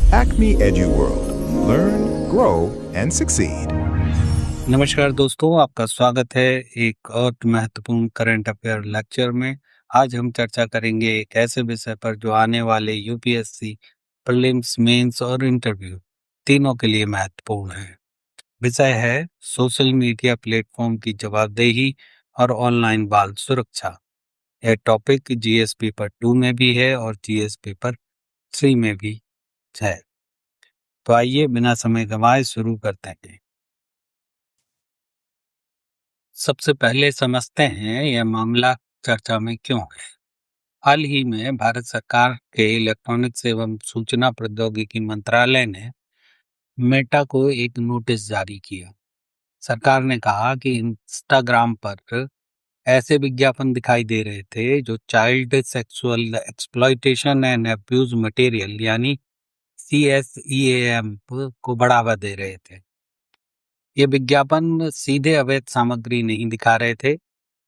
Acme Edu World. Learn, grow, and succeed. नमस्कार दोस्तों, आपका स्वागत है एक और महत्वपूर्ण करंट अफेयर लेक्चर में। आज हम चर्चा करेंगे एक ऐसे विषय पर जो आने वाले यूपीएससी प्रीलिम्स, मेंस और इंटरव्यू तीनों के लिए महत्वपूर्ण है। विषय है सोशल मीडिया प्लेटफॉर्म की जवाबदेही और ऑनलाइन बाल सुरक्षा। यह टॉपिक जीएस पेपर 2 में भी है और जीएस पेपर 3 में भी है। तो आइए बिना समय गंवाए शुरू करते हैं। सबसे पहले समझते हैं यह मामला चर्चा में क्यों है। हाल ही में भारत सरकार के इलेक्ट्रॉनिक्स एवं सूचना प्रौद्योगिकी मंत्रालय ने मेटा को एक नोटिस जारी किया। सरकार ने कहा कि इंस्टाग्राम पर ऐसे विज्ञापन दिखाई दे रहे थे जो child sexual exploitation and abuse material यानी CSEAM को बढ़ावा दे रहे थे। ये विज्ञापन सीधे अवैध सामग्री नहीं दिखा रहे थे,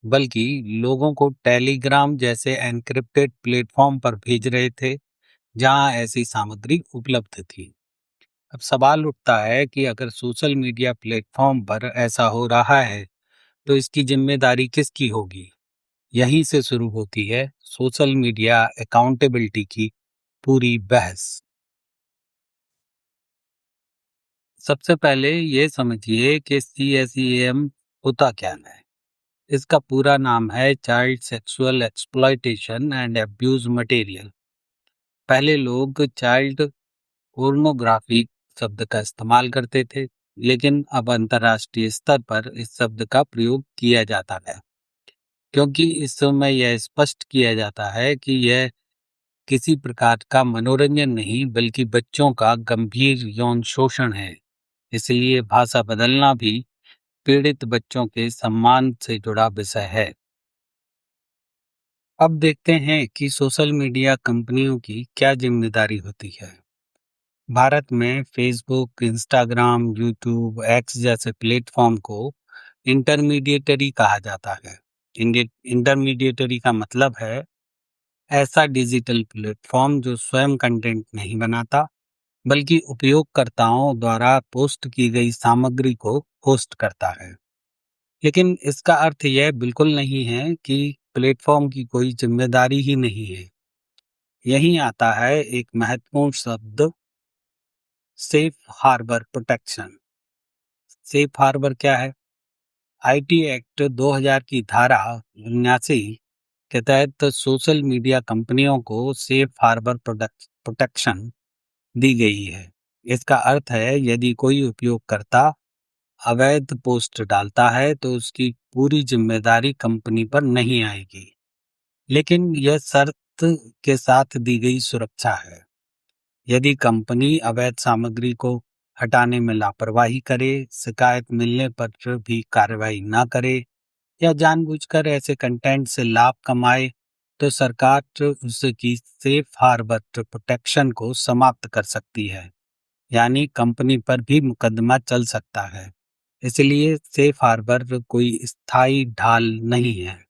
बल्कि लोगों को टेलीग्राम जैसे एन्क्रिप्टेड प्लेटफॉर्म पर भेज रहे थे जहां ऐसी सामग्री उपलब्ध थी। अब सवाल उठता है कि अगर सोशल मीडिया प्लेटफॉर्म पर ऐसा हो रहा है तो इसकी जिम्मेदारी किसकी होगी। यहीं से शुरू होती है सोशल मीडिया अकाउंटेबिलिटी की पूरी बहस। सबसे पहले ये समझिए कि CSEM होता क्या है। इसका पूरा नाम है child sexual exploitation and abuse material. पहले लोग चाइल्ड पोर्नोग्राफी शब्द का इस्तेमाल करते थे, लेकिन अब अंतर्राष्ट्रीय स्तर पर इस शब्द का प्रयोग किया जाता है, क्योंकि इस समय यह स्पष्ट किया जाता है कि यह किसी प्रकार का मनोरंजन नहीं बल्कि बच्चों का गंभीर यौन शोषण है। इसलिए भाषा बदलना भी पीड़ित बच्चों के सम्मान से जुड़ा विषय है। अब देखते हैं कि सोशल मीडिया कंपनियों की क्या जिम्मेदारी होती है। भारत में फेसबुक, इंस्टाग्राम, यूट्यूब, एक्स जैसे प्लेटफॉर्म को इंटरमीडिएटरी कहा जाता है। इंटरमीडिएटरी का मतलब है ऐसा डिजिटल प्लेटफॉर्म जो स्वयं कंटेंट नहीं बनाता, बल्कि उपयोगकर्ताओं द्वारा पोस्ट की गई सामग्री को होस्ट करता है। लेकिन इसका अर्थ यह बिल्कुल नहीं है कि प्लेटफॉर्म की कोई जिम्मेदारी ही नहीं है। यहीं आता है एक महत्वपूर्ण शब्द, safe harbour protection. Safe harbour क्या है? आईटी एक्ट 2000 की धारा 79 के तहत सोशल मीडिया कंपनियों को सेफ हार्बर प्रोटेक्शन दी गई है। इसका अर्थ है यदि कोई उपयोगकर्ता अवैध पोस्ट डालता है तो उसकी पूरी जिम्मेदारी कंपनी पर नहीं आएगी, लेकिन यह शर्त के साथ दी गई सुरक्षा है। यदि कंपनी अवैध सामग्री को हटाने में लापरवाही करे, शिकायत मिलने पर भी कार्रवाई ना करे या जानबूझकर ऐसे कंटेंट से लाभ कमाए, तो सरकार उसकी सेफ हार्बर प्रोटेक्शन को समाप्त कर सकती है, यानी कंपनी पर भी मुकदमा चल सकता है। इसलिए सेफ हार्बर कोई स्थायी ढाल नहीं है।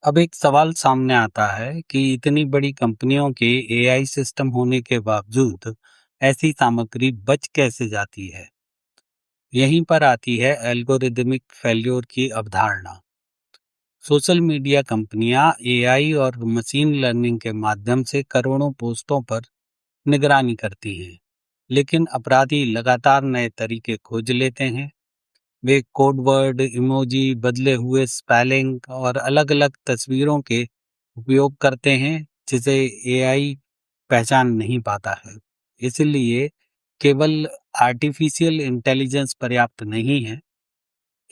अब एक सवाल सामने आता है कि इतनी बड़ी कंपनियों के एआई सिस्टम होने के बावजूद ऐसी सामग्री बच कैसे जाती है। यहीं पर आती है एल्गोरिदमिक फेल्योर की अवधारणा। सोशल मीडिया कंपनियां एआई और मशीन लर्निंग के माध्यम से करोड़ों पोस्टों पर निगरानी करती हैं, लेकिन अपराधी लगातार नए तरीके खोज लेते हैं। वे कोड वर्ड, इमोजी, बदले हुए स्पेलिंग और अलग-अलग तस्वीरों के उपयोग करते हैं जिसे एआई पहचान नहीं पाता है। इसलिए केवल आर्टिफिशियल इंटेलिजेंस पर्याप्त नहीं है,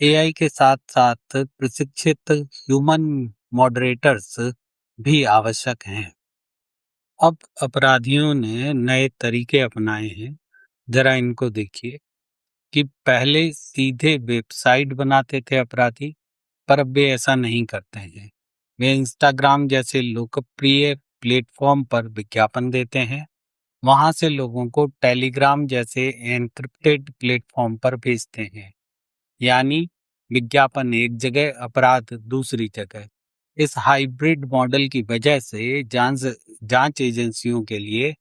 एआई के साथ-साथ प्रशिक्षित ह्यूमन मॉडरेटर्स भी आवश्यक हैं। अब अपराधियों ने नए तरीके अपनाए हैं, जरा इनको देखिए। कि पहले सीधे वेबसाइट बनाते थे अपराधी, पर अब वे ऐसा नहीं करते हैं। वे इंस्टाग्राम जैसे लोकप्रिय प्लेटफॉर्म पर विज्ञापन देते हैं, वहां से लोगों को टेलीग्राम जैसे एन्क्रिप्टेड प्लेटफॉर्म पर भेजते हैं, यानी विज्ञापन एक जगह, अपराध दूसरी जगह। इस हाइब्रिड मॉडल की वजह से जांच एजेंसियों के लिए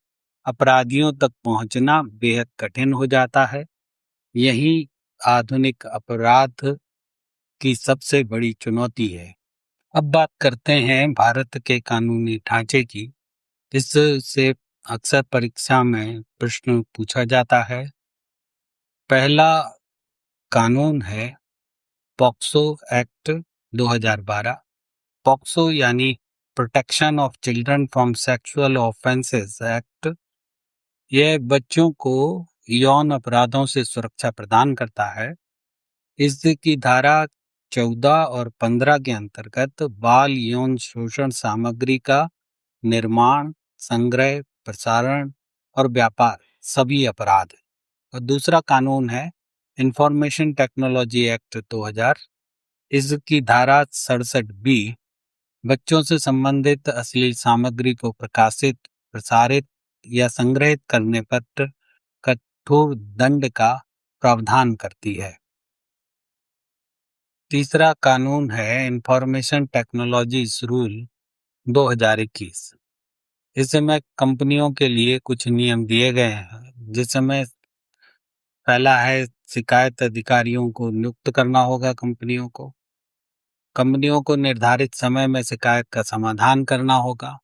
अपराधियों तक पहुंचना बेहद कठिन हो जाता है। यही आधुनिक अपराध की सबसे बड़ी चुनौती है। अब बात करते हैं भारत के कानूनी ढांचे की, जिससे अक्सर परीक्षा में प्रश्न पूछा जाता है। पहला कानून है पॉक्सो एक्ट 2012। पॉक्सो यानी protection of children from sexual offences act. यह बच्चों को यौन अपराधों से सुरक्षा प्रदान करता है। इसकी धारा 14 और 15 के अंतर्गत बाल यौन शोषण सामग्री का निर्माण, संग्रह, प्रसारण और व्यापार सभी अपराध है। और दूसरा कानून है इंफॉर्मेशन टेक्नोलॉजी एक्ट 2000। इसकी धारा 67 बी बच्चों से संबंधित अश्लील सामग्री को प्रकाशित, प्रसारित या संग्रहित करने पर कठोर दंड का प्रावधान करती है। तीसरा कानून है इंफॉर्मेशन टेक्नोलॉजीज रूल 2021। इसमें कंपनियों के लिए कुछ नियम दिए गए हैं, जिसमें पहला है शिकायत अधिकारियों को नियुक्त करना होगा। कंपनियों को निर्धारित समय में शिकायत का समाधान करना होगा।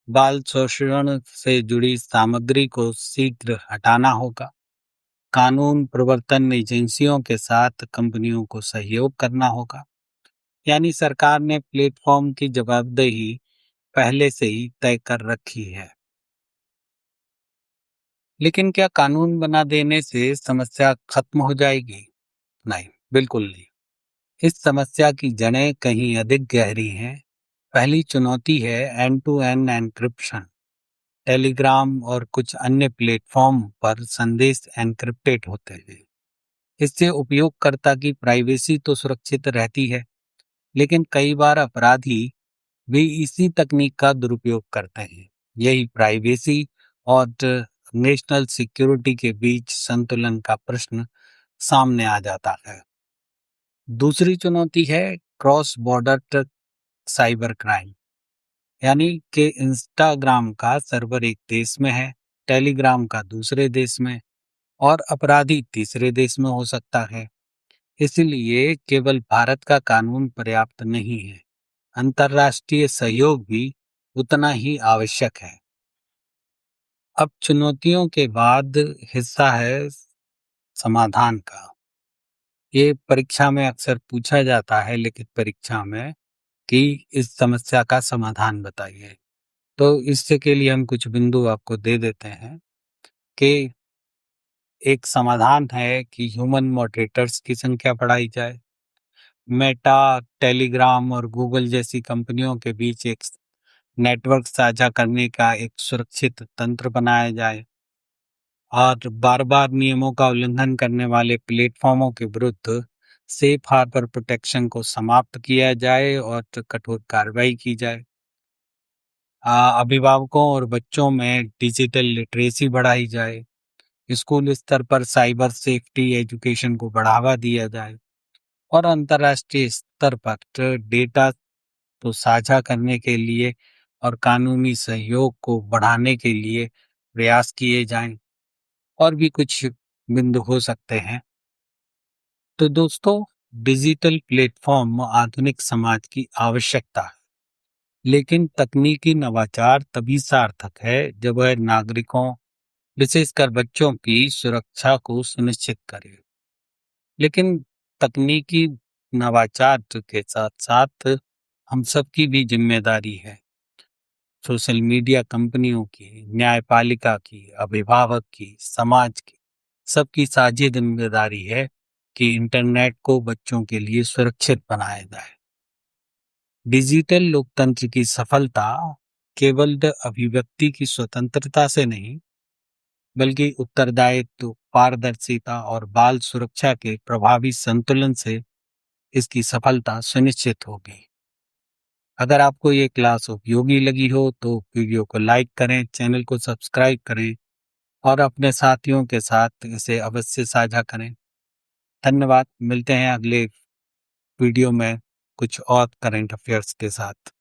बाल शोषण से जुड़ी सामग्री को शीघ्र हटाना होगा। कानून प्रवर्तन एजेंसियों के साथ कंपनियों को सहयोग करना होगा। यानी सरकार ने प्लेटफॉर्म की जवाबदेही पहले से ही तय कर रखी है। लेकिन क्या कानून बना देने से समस्या खत्म हो जाएगी? नहीं, बिल्कुल नहीं। इस समस्या की जड़ें कहीं अधिक गहरी हैं। पहली चुनौती है end to end encryption. Telegram और कुछ अन्य प्लेटफॉर्म पर संदेश एन्क्रिप्टेड होते हैं। इससे उपयोगकर्ता की प्राइवेसी तो सुरक्षित रहती है, लेकिन कई बार अपराधी भी इसी तकनीक का दुरुपयोग करते हैं। यही प्राइवेसी और नेशनल सिक्योरिटी के बीच संतुलन का प्रश्न सामने आ जाता है। दूसरी चुनौती है क्रॉस बॉर्डर साइबर क्राइम। यानी कि इंस्टाग्राम का सर्वर एक देश में है, टेलीग्राम का दूसरे देश में और अपराधी तीसरे देश में हो सकता है। इसलिए केवल भारत का कानून पर्याप्त नहीं है, अंतर्राष्ट्रीय सहयोग भी उतना ही आवश्यक है। अब चुनौतियों के बाद हिस्सा है समाधान का। ये परीक्षा में अक्सर पूछा जाता है, लिखित परीक्षा में, कि इस समस्या का समाधान बताइए। तो इससे के लिए हम कुछ बिंदु आपको दे देते हैं कि एक समाधान है कि ह्यूमन मॉडरेटर्स की संख्या बढ़ाई जाए। मेटा, टेलीग्राम और गूगल जैसी कंपनियों के बीच एक नेटवर्क साझा करने का एक सुरक्षित तंत्र बनाया जाए और बार बार नियमों का उल्लंघन करने वाले प्लेटफॉर्मों के विरुद्ध सेफ हार्बर प्रोटेक्शन को समाप्त किया जाए और कठोर कार्रवाई की जाए। अभिभावकों और बच्चों में डिजिटल लिटरेसी बढ़ाई जाए। स्कूल स्तर पर साइबर सेफ्टी एजुकेशन को बढ़ावा दिया जाए और अंतर्राष्ट्रीय स्तर पर डेटा तो साझा करने के लिए और कानूनी सहयोग को बढ़ाने के लिए प्रयास किए जाएं। और भी कुछ बिंदु हो सकते हैं। तो दोस्तों, डिजिटल प्लेटफॉर्म आधुनिक समाज की आवश्यकता है, लेकिन तकनीकी नवाचार तभी सार्थक है जब वह नागरिकों, विशेषकर बच्चों की सुरक्षा को सुनिश्चित करे। लेकिन तकनीकी नवाचार के साथ साथ हम सबकी भी जिम्मेदारी है। सोशल मीडिया कंपनियों की, न्यायपालिका की, अभिभावक की, समाज की, सबकी साझी जिम्मेदारी है कि इंटरनेट को बच्चों के लिए सुरक्षित बनाया जाए। डिजिटल लोकतंत्र की सफलता केवल अभिव्यक्ति की स्वतंत्रता से नहीं, बल्कि उत्तरदायित्व, पारदर्शिता और बाल सुरक्षा के प्रभावी संतुलन से इसकी सफलता सुनिश्चित होगी। अगर आपको ये क्लास उपयोगी लगी हो तो वीडियो को लाइक करें, चैनल को सब्सक्राइब करें और अपने साथियों के साथ इसे अवश्य साझा करें। धन्यवाद। मिलते हैं अगले वीडियो में कुछ और करंट अफेयर्स के साथ।